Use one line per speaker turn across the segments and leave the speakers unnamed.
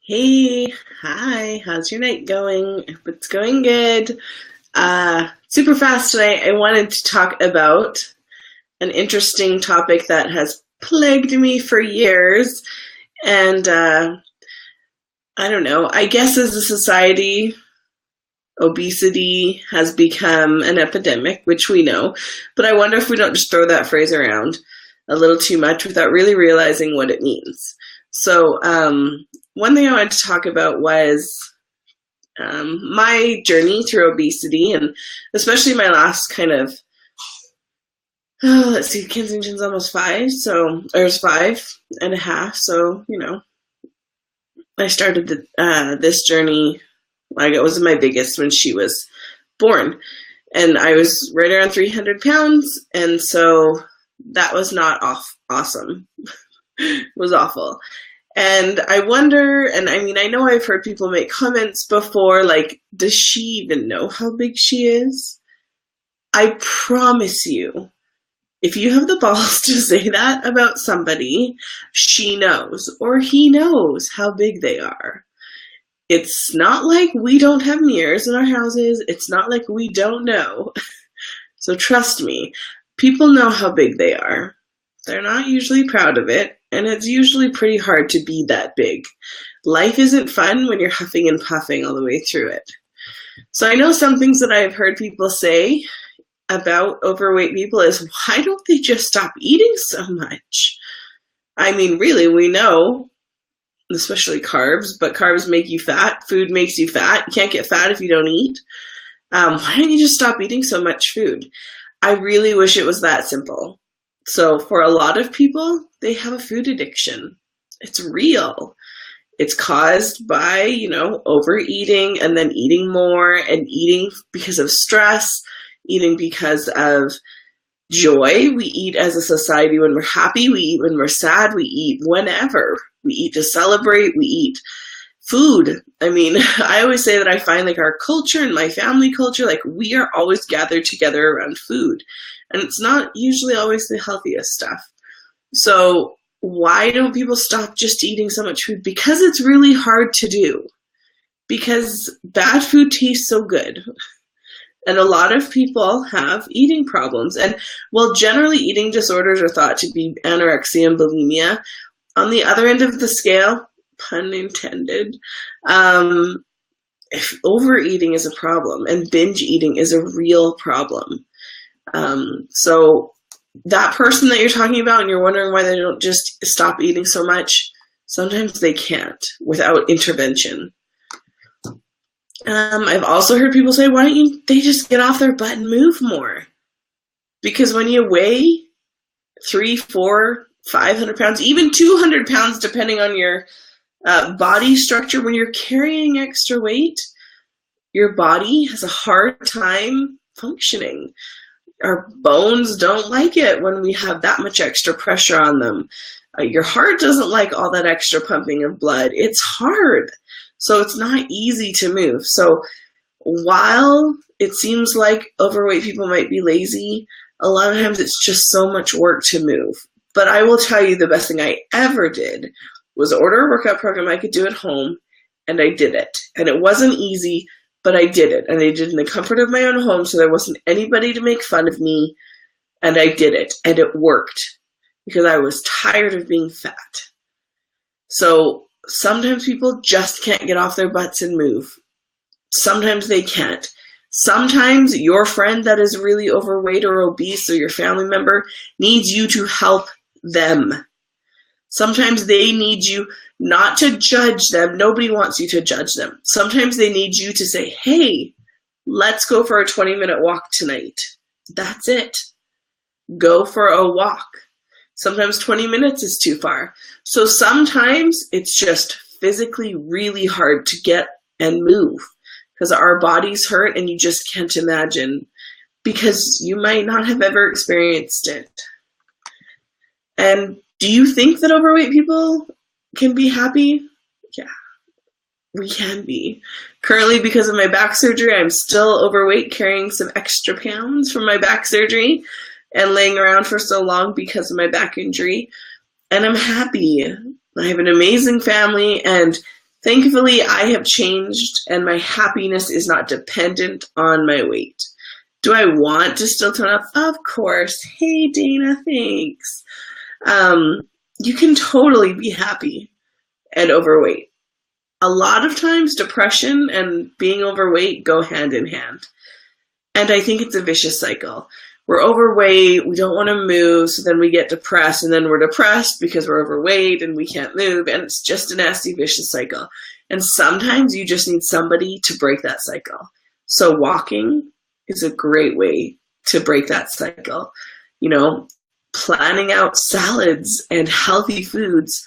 Hey, hi, how's your night going? I hope it's going good. Super fast tonight, I wanted to talk about an interesting topic that has plagued me for years. And I don't know, I guess as a society, obesity has become an epidemic, which we know. But I wonder if we don't just throw that phrase around a little too much without really realizing what it means. So, one thing I wanted to talk about was my journey through obesity, and especially my last kind of, let's see, Kensington's almost five, so there's 5.5. So, I started this journey, like it was my biggest when she was born. And I was right around 300 pounds, and so that was not awesome. It was awful. And I wonder, and I mean, I know I've heard people make comments before, like, does she even know how big she is? I promise you, if you have the balls to say that about somebody, she knows or he knows how big they are. It's not like we don't have mirrors in our houses. It's not like we don't know. So trust me, people know how big they are. They're not usually proud of it, and it's usually pretty hard to be that big. Life isn't fun when you're huffing and puffing all the way through it. So I know some things that I've heard people say about overweight people is, why don't they just stop eating so much? I mean, really, we know, especially carbs, but carbs make you fat. Food makes you fat. You can't get fat if you don't eat. Why don't you just stop eating so much food? I really wish it was that simple. So for a lot of people, they have a food addiction. It's real. It's caused by, overeating and then eating more, and eating because of stress, eating because of joy. We eat as a society when we're happy. We eat when we're sad. We eat whenever. We eat to celebrate. We eat food. I mean, I always say that I find like our culture and my family culture, like we are always gathered together around food. And it's not usually always the healthiest stuff. So why don't people stop just eating so much food? Because it's really hard to do. Because bad food tastes so good. And a lot of people have eating problems. And well, generally eating disorders are thought to be anorexia and bulimia. On the other end of the scale, pun intended, if overeating is a problem and binge eating is a real problem. So that person that you're talking about and you're wondering why they don't just stop eating so much, sometimes they can't without intervention. I've also heard people say, why don't they just get off their butt and move more? Because when you weigh 300, 400, 500 pounds, even 200 pounds, depending on your body structure, when you're carrying extra weight, your body has a hard time functioning. Our bones don't like it when we have that much extra pressure on them. Your heart doesn't like all that extra pumping of blood. It's hard. So it's not easy to move. So while it seems like overweight people might be lazy, a lot of times it's just so much work to move. But I will tell you, the best thing I ever did was order a workout program I could do at home, and I did it. And it wasn't easy, but I did it. And I did it in the comfort of my own home, so there wasn't anybody to make fun of me. And I did it. And it worked because I was tired of being fat. So sometimes people just can't get off their butts and move. Sometimes they can't. Sometimes your friend that is really overweight or obese, or your family member, needs you to help them. Sometimes they need you not to judge them. Nobody wants you to judge them. Sometimes they need you to say, hey, let's go for a 20-minute walk tonight. That's it. Go for a walk. Sometimes 20 minutes is too far. So sometimes it's just physically really hard to get and move because our bodies hurt and you just can't imagine, because you might not have ever experienced it. And do you think that overweight people can be happy? Yeah, we can be. Currently, because of my back surgery, I'm still overweight, carrying some extra pounds from my back surgery and laying around for so long because of my back injury. And I'm happy. I have an amazing family, and Thankfully, I have changed and my happiness is not dependent on my weight. Do I want to still tone up? Of course. Hey, Dana, thanks. You can totally be happy and overweight. A lot of times, depression and being overweight go hand in hand. And I think it's a vicious cycle. We're overweight, we don't want to move, so then we get depressed, and then we're depressed because we're overweight and we can't move, and it's just a nasty, vicious cycle. And sometimes you just need somebody to break that cycle. So walking is a great way to break that cycle. You know, planning out salads and healthy foods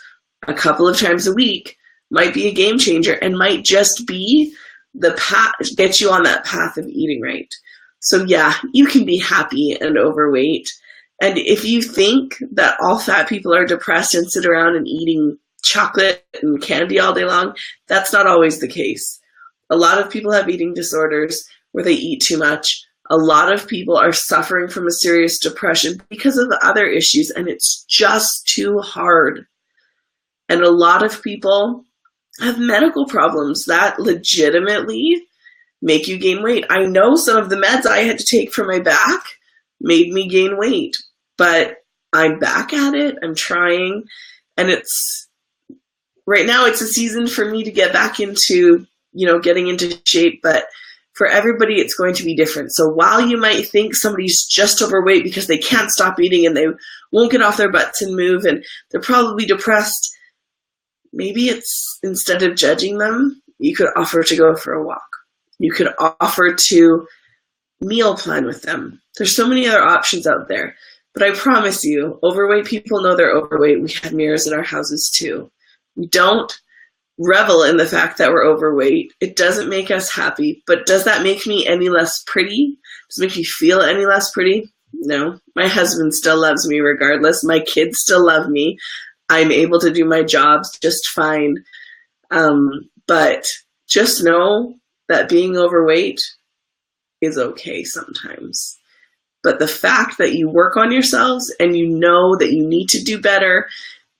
a couple of times a week might be a game changer and might just be the path, get you on that path of eating right. So yeah, you can be happy and overweight. And if you think that all fat people are depressed and sit around and eating chocolate and candy all day long, that's not always the case. A lot of people have eating disorders where they eat too much. A lot of people are suffering from a serious depression because of other issues, and it's just too hard. And a lot of people have medical problems that legitimately make you gain weight. I know some of the meds I had to take for my back made me gain weight, but I'm back at it. I'm trying, and right now it's a season for me to get back into, getting into shape, but for everybody it's going to be different. So while you might think somebody's just overweight because they can't stop eating and they won't get off their butts and move and they're probably depressed, maybe it's, instead of judging them, you could offer to go for a walk. You could offer to meal plan with them. There's so many other options out there. But I promise you, overweight people know they're overweight. We have mirrors in our houses too. We don't revel in the fact that we're overweight. It doesn't make us happy. But does that make me any less pretty? Does it make me feel any less pretty? No. My husband still loves me regardless. My kids still love me. I'm able to do my jobs just fine. But just know that being overweight is okay sometimes. But the fact that you work on yourselves and you know that you need to do better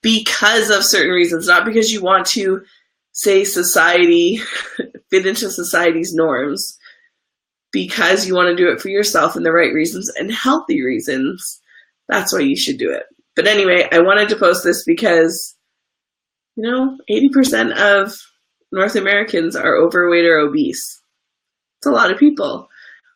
because of certain reasons, not because you want to say society, fit into society's norms, because you want to do it for yourself and the right reasons and healthy reasons, that's why you should do it. But anyway, I wanted to post this because, 80% of North Americans are overweight or obese. It's a lot of people.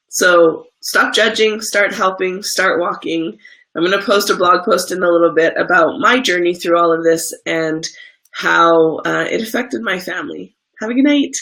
So stop judging, start helping, start walking. I'm going to post a blog post in a little bit about my journey through all of this and how it affected my family. Have a good night.